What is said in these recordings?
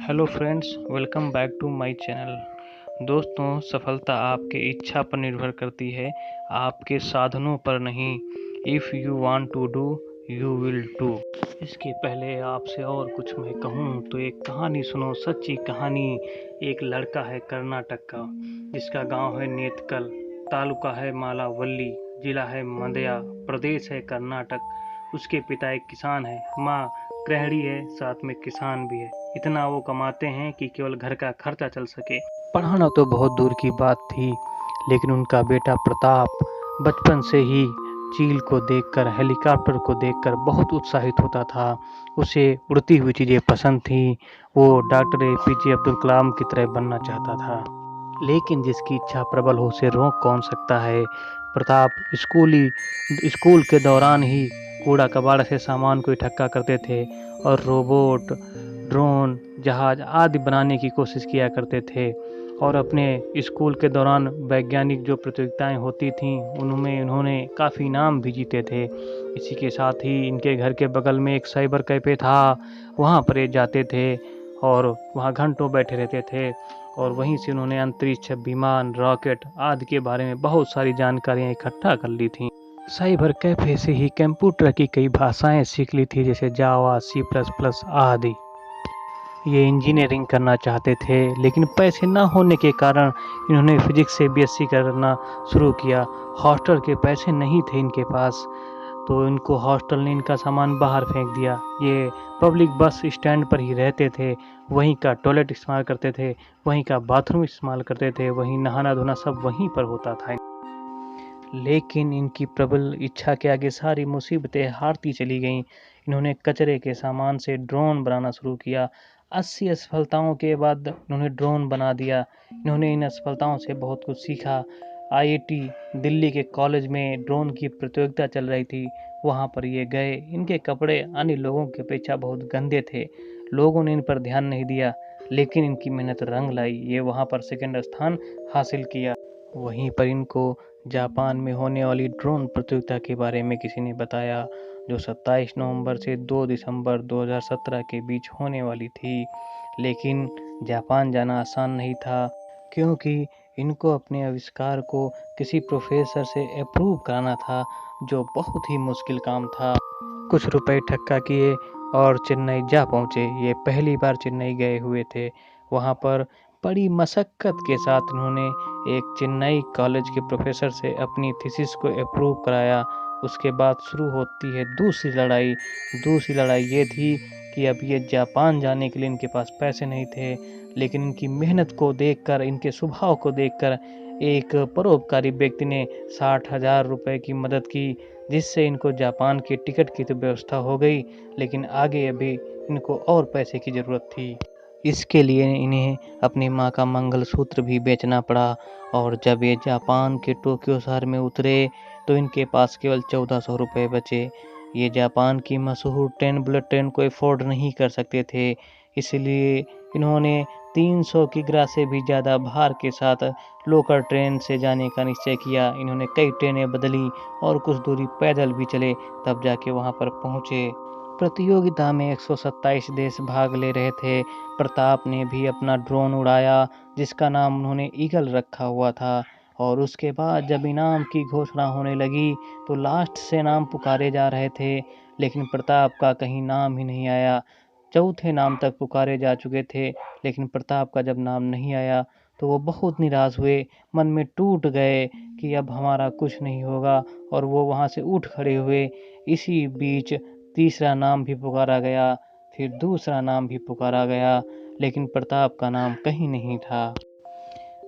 Hello friends, welcome back to my channel. दोस्तों, सफलता आपके इच्छा पर निर्भर करती है, आपके साधनों पर नहीं। If you want to do, you will do. इसके पहले आपसे और कुछ मैं कहूँ तो एक कहानी सुनो, सच्ची कहानी। एक लड़का है कर्नाटक का, जिसका गांव है नेतकल, तालुका है मालावल्ली, जिला है मंड्या, प्रदेश है कर्नाटक। उसके पिता एक किसान है, माँ गृहिणी है, साथ में किसान भी है। इतना वो कमाते हैं कि केवल घर का खर्चा चल सके। पढ़ाना तो बहुत दूर की बात थी, लेकिन उनका बेटा प्रताप बचपन से ही चील को देखकर, हेलीकॉप्टर को देखकर बहुत उत्साहित होता था। उसे उड़ती हुई चीज़ें पसंद थीं। वो डॉक्टर एपीजे अब्दुल कलाम की तरह बनना चाहता था। लेकिन जिसकी इच्छा प्रबल हो उसे रोक कौन सकता है। प्रताप स्कूल के दौरान ही कूड़ा कबाड़ से सामान को इकट्ठा करते थे और रोबोट, ड्रोन, जहाज आदि बनाने की कोशिश किया करते थे। और अपने स्कूल के दौरान वैज्ञानिक जो प्रतियोगिताएं होती थीं उनमें इन्होंने काफ़ी इनाम भी जीते थे। इसी के साथ ही इनके घर के बगल में एक साइबर कैफ़े था, वहाँ पर ये जाते थे और वहाँ घंटों बैठे रहते थे। और वहीं से उन्होंने अंतरिक्ष, विमान, रॉकेट आदि के बारे में बहुत सारी जानकारियाँ इकट्ठा कर ली थीं। साइबर कैफे से ही कंप्यूटर की कई भाषाएं सीख ली थी, जैसे जावा, सी प्लस प्लस आदि। ये इंजीनियरिंग करना चाहते थे, लेकिन पैसे न होने के कारण इन्होंने फिजिक्स से बीएससी करना शुरू किया। हॉस्टल के पैसे नहीं थे इनके पास, तो इनको हॉस्टल ने इनका सामान बाहर फेंक दिया। ये पब्लिक बस स्टैंड पर ही रहते थे, वहीं का टॉयलेट इस्तेमाल करते थे, वहीं का बाथरूम इस्तेमाल करते थे, वहीं नहाना धोना सब वहीं पर होता था। लेकिन इनकी प्रबल इच्छा के आगे सारी मुसीबतें हारती चली गईं। इन्होंने कचरे के सामान से ड्रोन बनाना शुरू किया। 80 असफलताओं के बाद इन्होंने ड्रोन बना दिया। इन्होंने इन असफलताओं से बहुत कुछ सीखा। आईआईटी दिल्ली के कॉलेज में ड्रोन की प्रतियोगिता चल रही थी, वहाँ पर ये गए। इनके कपड़े अन्य लोगों की अपेक्षा बहुत गंदे थे। लोगों ने इन पर ध्यान नहीं दिया, लेकिन इनकी मेहनत रंग लाई। ये वहाँ पर सेकंड स्थान हासिल किया। वहीं पर इनको जापान में होने वाली ड्रोन प्रतियोगिता के बारे में किसी ने बताया, जो 27 नवंबर से 2 दिसंबर 2017 के बीच होने वाली थी। लेकिन जापान जाना आसान नहीं था, क्योंकि इनको अपने आविष्कार को किसी प्रोफेसर से अप्रूव कराना था, जो बहुत ही मुश्किल काम था। कुछ रुपए ठक्का किए और चेन्नई जा पहुँचे। ये पहली बार चेन्नई गए हुए थे। वहाँ पर बड़ी मशक्क़त के साथ उन्होंने एक चेन्नई कॉलेज के प्रोफेसर से अपनी थीसिस को अप्रूव कराया। उसके बाद शुरू होती है दूसरी लड़ाई। दूसरी लड़ाई ये थी कि अब ये जापान जाने के लिए इनके पास पैसे नहीं थे, लेकिन इनकी मेहनत को देखकर, इनके स्वभाव को देखकर एक परोपकारी व्यक्ति ने 60,000 रुपये की मदद की, जिससे इनको जापान की टिकट की तो व्यवस्था हो गई, लेकिन आगे अभी इनको और पैसे की ज़रूरत थी। इसके लिए इन्हें अपनी माँ का मंगलसूत्र भी बेचना पड़ा। और जब ये जापान के टोक्यो शहर में उतरे तो इनके पास केवल 1400 रुपये बचे। ये जापान की मशहूर ट्रेन, बुलेट ट्रेन को अफोर्ड नहीं कर सकते थे, इसलिए इन्होंने 300 किग्रा से भी ज़्यादा भार के साथ लोकल ट्रेन से जाने का निश्चय किया। इन्होंने कई ट्रेनें बदली और कुछ दूरी पैदल भी चले, तब जाके वहाँ पर पहुँचे। प्रतियोगिता में 127 देश भाग ले रहे थे। प्रताप ने भी अपना ड्रोन उड़ाया, जिसका नाम उन्होंने ईगल रखा हुआ था। और उसके बाद जब इनाम की घोषणा होने लगी तो लास्ट से नाम पुकारे जा रहे थे, लेकिन प्रताप का कहीं नाम ही नहीं आया। चौथे नाम तक पुकारे जा चुके थे, लेकिन प्रताप का जब नाम नहीं आया तो वो बहुत निराश हुए, मन में टूट गए कि अब हमारा कुछ नहीं होगा, और वो वहाँ से उठ खड़े हुए। इसी बीच तीसरा नाम भी पुकारा गया, फिर दूसरा नाम भी पुकारा गया, लेकिन प्रताप का नाम कहीं नहीं था।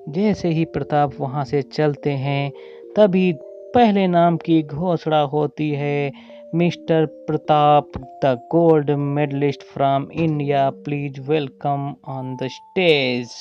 जैसे ही प्रताप वहाँ से चलते हैं, तभी पहले नाम की घोषणा होती है। Mister Pratap, the gold medalist from India, please welcome on the stage.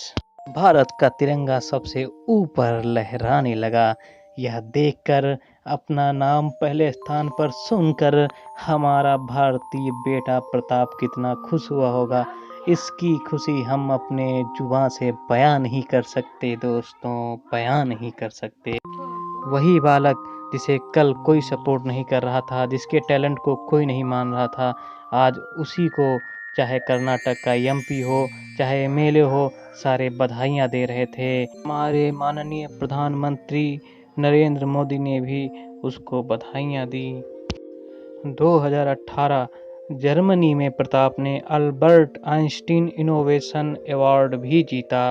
Bharat का तिरंगा सबसे ऊपर लहराने लगा। यह देखकर, अपना नाम पहले स्थान पर सुनकर हमारा भारतीय बेटा प्रताप कितना खुश हुआ होगा, इसकी खुशी हम अपने जुबान से बयां नहीं कर सकते दोस्तों, बयां नहीं कर सकते। वही बालक जिसे कल कोई सपोर्ट नहीं कर रहा था, जिसके टैलेंट को कोई नहीं मान रहा था, आज उसी को चाहे कर्नाटक का एमपी हो, चाहे एमएलए हो, सारे बधाइयाँ दे रहे थे। हमारे माननीय प्रधानमंत्री नरेंद्र मोदी ने भी उसको बधाइयाँ दी। 2018 जर्मनी में प्रताप ने अल्बर्ट आइंस्टीन इनोवेशन अवार्ड भी जीता।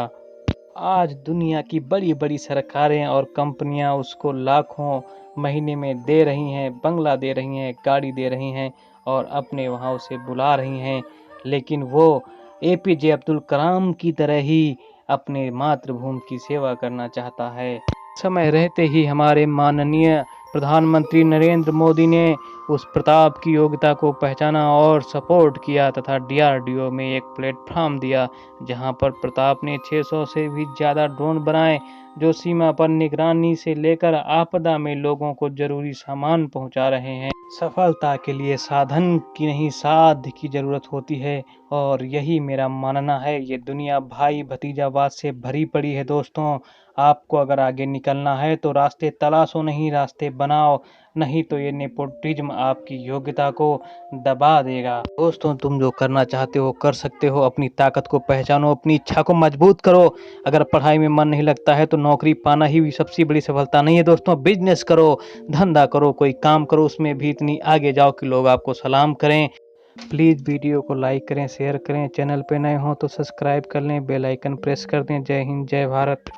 आज दुनिया की बड़ी बड़ी सरकारें और कंपनियां उसको लाखों महीने में दे रही हैं, बंगला दे रही हैं, गाड़ी दे रही हैं और अपने वहाँ उसे बुला रही हैं, लेकिन वो एपीजे अब्दुल कलाम की तरह ही अपने मातृभूमि की सेवा करना चाहता है। समय रहते ही हमारे माननीय प्रधानमंत्री नरेंद्र मोदी ने उस प्रताप की योग्यता को पहचाना और सपोर्ट किया तथा डीआरडीओ में एक प्लेटफॉर्म दिया, जहां पर प्रताप ने 600 से भी ज़्यादा ड्रोन बनाए, जो सीमा पर निगरानी से लेकर आपदा में लोगों को जरूरी सामान पहुंचा रहे हैं। सफलता के लिए साधन की नहीं, साध्य की जरूरत होती है और यही मेरा मानना है। ये दुनिया भाई भतीजावाद से भरी पड़ी है दोस्तों। आपको अगर आगे निकलना है तो रास्ते तलाशो नहीं, रास्ते बनाओ, नहीं तो ये नेपोटिज्म आपकी योग्यता को दबा देगा। दोस्तों, तुम जो करना चाहते हो कर सकते हो। अपनी ताकत को पहचानो, अपनी इच्छा को मजबूत करो। अगर पढ़ाई में मन नहीं लगता है तो नौकरी पाना ही सबसे बड़ी सफलता नहीं है दोस्तों। बिजनेस करो, धंधा करो, कोई काम करो, उसमें भी इतनी आगे जाओ कि लोग आपको सलाम करें। प्लीज़ वीडियो को लाइक करें, शेयर करें। चैनल पे नए हो तो सब्सक्राइब कर लें, बेल आइकन प्रेस कर दें। जय हिंद, जय भारत।